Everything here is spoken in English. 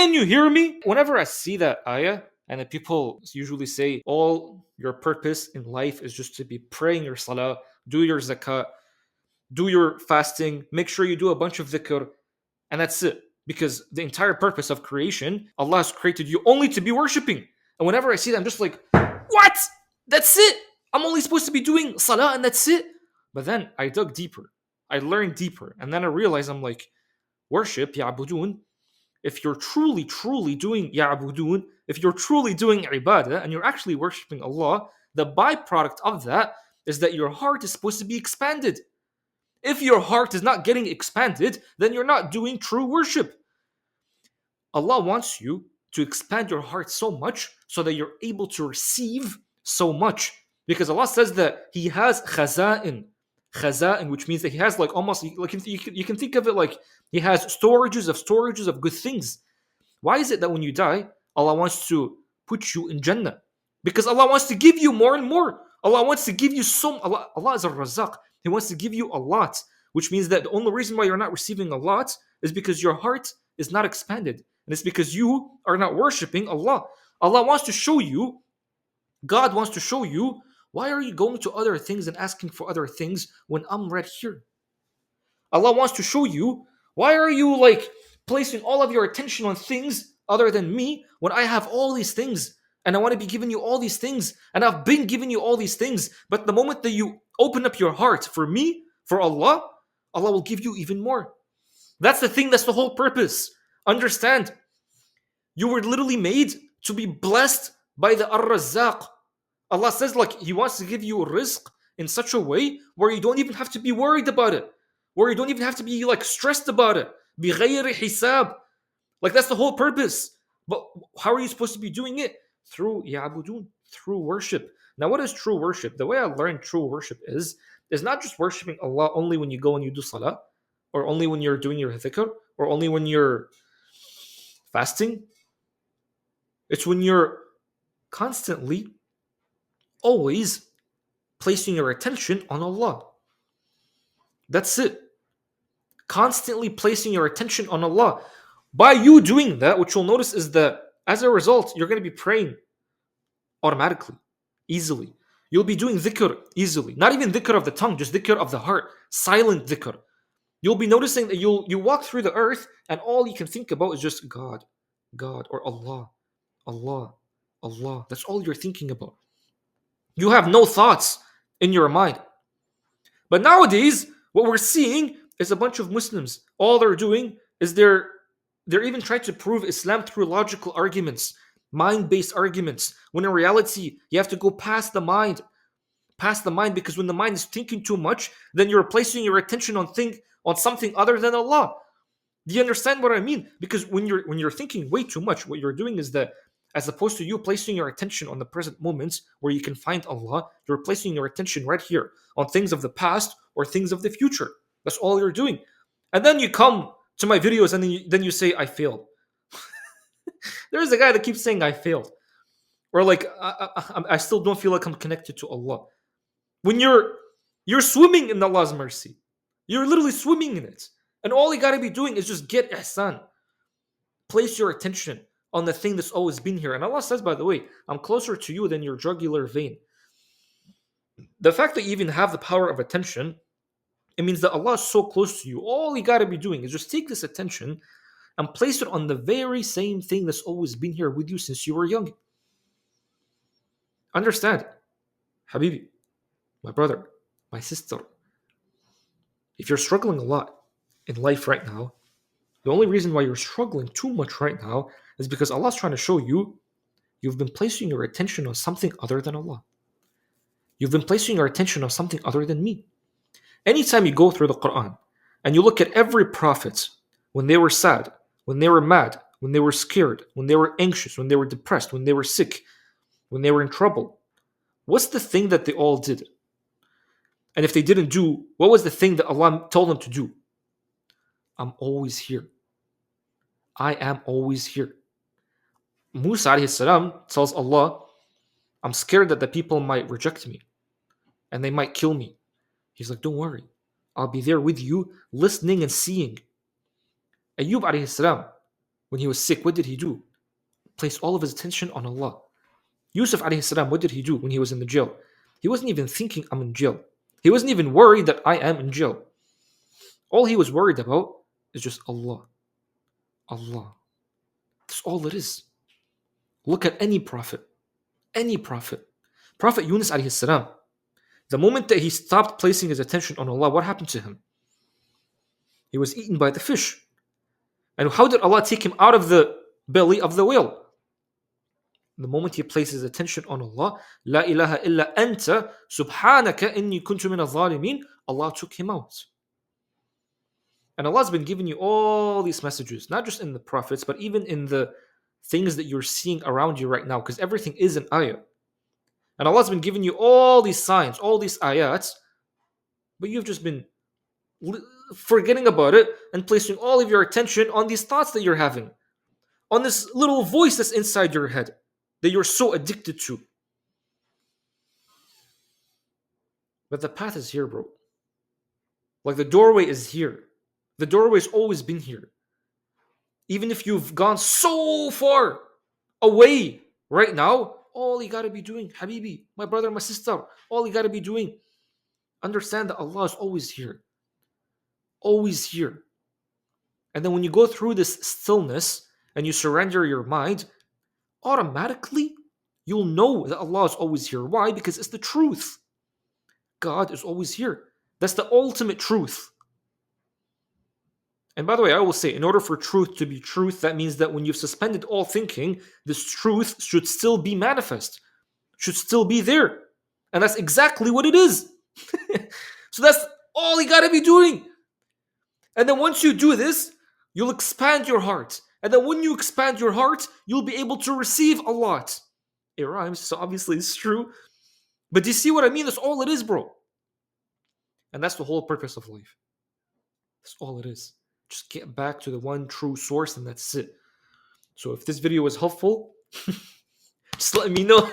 Can you hear me? Whenever I see that ayah, and then people usually say, all your purpose in life is just to be praying your salah, do your zakat, do your fasting, make sure you do a bunch of dhikr, and that's it. Because the entire purpose of creation, Allah has created you only to be worshipping. And whenever I see that, I'm just like, what? That's it? I'm only supposed to be doing salah and that's it? But then I dug deeper. I learned deeper. And then I realized I'm like, worship, ya'budun, if you're truly doing ya'budun, if you're truly doing ibadah and you're actually worshipping Allah, the byproduct of that is that your heart is supposed to be expanded. If your heart is not getting expanded, then you're not doing true worship. Allah wants you to expand your heart so much so that you're able to receive so much. Because Allah says that He has khaza'in, which means that He has like almost, like you can think of it like He has storages of good things. Why is it that when you die, Allah wants to put you in Jannah? Because Allah wants to give you more and more. Allah wants to give you Allah is a razaq. He wants to give you a lot, which means that the only reason why you're not receiving a lot is because your heart is not expanded. And it's because you are not worshipping Allah. Allah wants to show you, God wants to show you, why are you going to other things and asking for other things when I'm right here? Allah wants to show you, why are you like placing all of your attention on things other than me when I have all these things and I want to be giving you all these things and I've been giving you all these things, but the moment that you open up your heart for me, for Allah, Allah will give you even more. That's the thing, that's the whole purpose. Understand, you were literally made to be blessed by the Ar-Razzaq. Allah says like He wants to give you rizq in such a way where you don't even have to be worried about it, where you don't even have to be like stressed about it. بِغَيْرِ hisab. Like that's the whole purpose. But how are you supposed to be doing it? Through ya'budun, through worship. Now what is true worship? The way I learned true worship is not just worshipping Allah only when you go and you do salah, or only when you're doing your dhikr, or only when you're fasting. It's when you're constantly, always placing your attention on Allah. That's it. Constantly placing your attention on Allah. By you doing that, what you'll notice is that as a result, you're going to be praying automatically, easily. You'll be doing dhikr easily. Not even dhikr of the tongue, just dhikr of the heart. Silent dhikr. You'll be noticing that you walk through the earth and all you can think about is just God, or Allah, Allah, Allah. That's all you're thinking about. You have no thoughts in your mind. But nowadays, what we're seeing is a bunch of Muslims. All they're doing is they're even trying to prove Islam through logical arguments, mind-based arguments, when in reality, you have to go past the mind, because when the mind is thinking too much, then you're placing your attention on something other than Allah. Do you understand what I mean? Because when you're thinking way too much, what you're doing is that, as opposed to you placing your attention on the present moments where you can find Allah, you're placing your attention right here on things of the past or things of the future. That's all you're doing. And then you come to my videos and then you say, I failed. There's a guy that keeps saying, I failed. Or like, I still don't feel like I'm connected to Allah. When you're swimming in Allah's mercy. You're literally swimming in it. And all you gotta be doing is just get ihsan. Place your attention on the thing that's always been here. And Allah says, by the way, I'm closer to you than your jugular vein. The fact that you even have the power of attention, it means that Allah is so close to you. All you gotta be doing is just take this attention and place it on the very same thing that's always been here with you since you were young. Understand, Habibi, my brother, my sister, if you're struggling a lot in life right now, the only reason why you're struggling too much right now is because Allah's trying to show you you've been placing your attention on something other than Allah. You've been placing your attention on something other than me. Anytime you go through the Quran and you look at every prophet, when they were sad, when they were mad, when they were scared, when they were anxious, when they were depressed, when they were sick, when they were in trouble, what's the thing that they all did? And if they didn't do, what was the thing that Allah told them to do? I'm always here. I am always here. Musa alayhi salam tells Allah, I'm scared that the people might reject me and they might kill me. He's like, don't worry. I'll be there with you, listening and seeing. Ayyub alayhi salam, When he was sick, what did he do? Placed all of his attention on Allah. Yusuf alayhi salam, what did he do when he was in the jail? He wasn't even thinking, I'm in jail. He wasn't even worried that I am in jail. All he was worried about is just Allah. Allah. That's all it is. Look at any prophet. Any prophet. Prophet Yunus alayhi salam. The moment that he stopped placing his attention on Allah, what happened to him? He was eaten by the fish. And how did Allah take him out of the belly of the whale? The moment he places attention on Allah, La ilaha illa anta subhanaka inni kuntu min al-zalimin, Allah took him out. And Allah's been giving you all these messages, not just in the prophets, but even in the things that you're seeing around you right now, because everything is an ayah. And Allah's been giving you all these signs, all these ayats, but you've just been forgetting about it and placing all of your attention on these thoughts that you're having, on this little voice that's inside your head that you're so addicted to. But the path is here, bro. Like the doorway is here. The doorway's always been here. Even if you've gone so far away right now, all you gotta be doing, Habibi, my brother, my sister, all you gotta be doing, understand that Allah is always here. Always here. And then when you go through this stillness and you surrender your mind, automatically you'll know that Allah is always here. Why? Because it's the truth. God is always here. That's the ultimate truth. And by the way, I will say, in order for truth to be truth, that means that when you've suspended all thinking, this truth should still be manifest, should still be there. And that's exactly what it is. So that's all you gotta be doing. And then once you do this, you'll expand your heart. And then when you expand your heart, you'll be able to receive a lot. It rhymes, so obviously it's true. But do you see what I mean? That's all it is, bro. And that's the whole purpose of life. That's all it is. Just get back to the one true source, and that's it. So if this video was helpful, just let me know.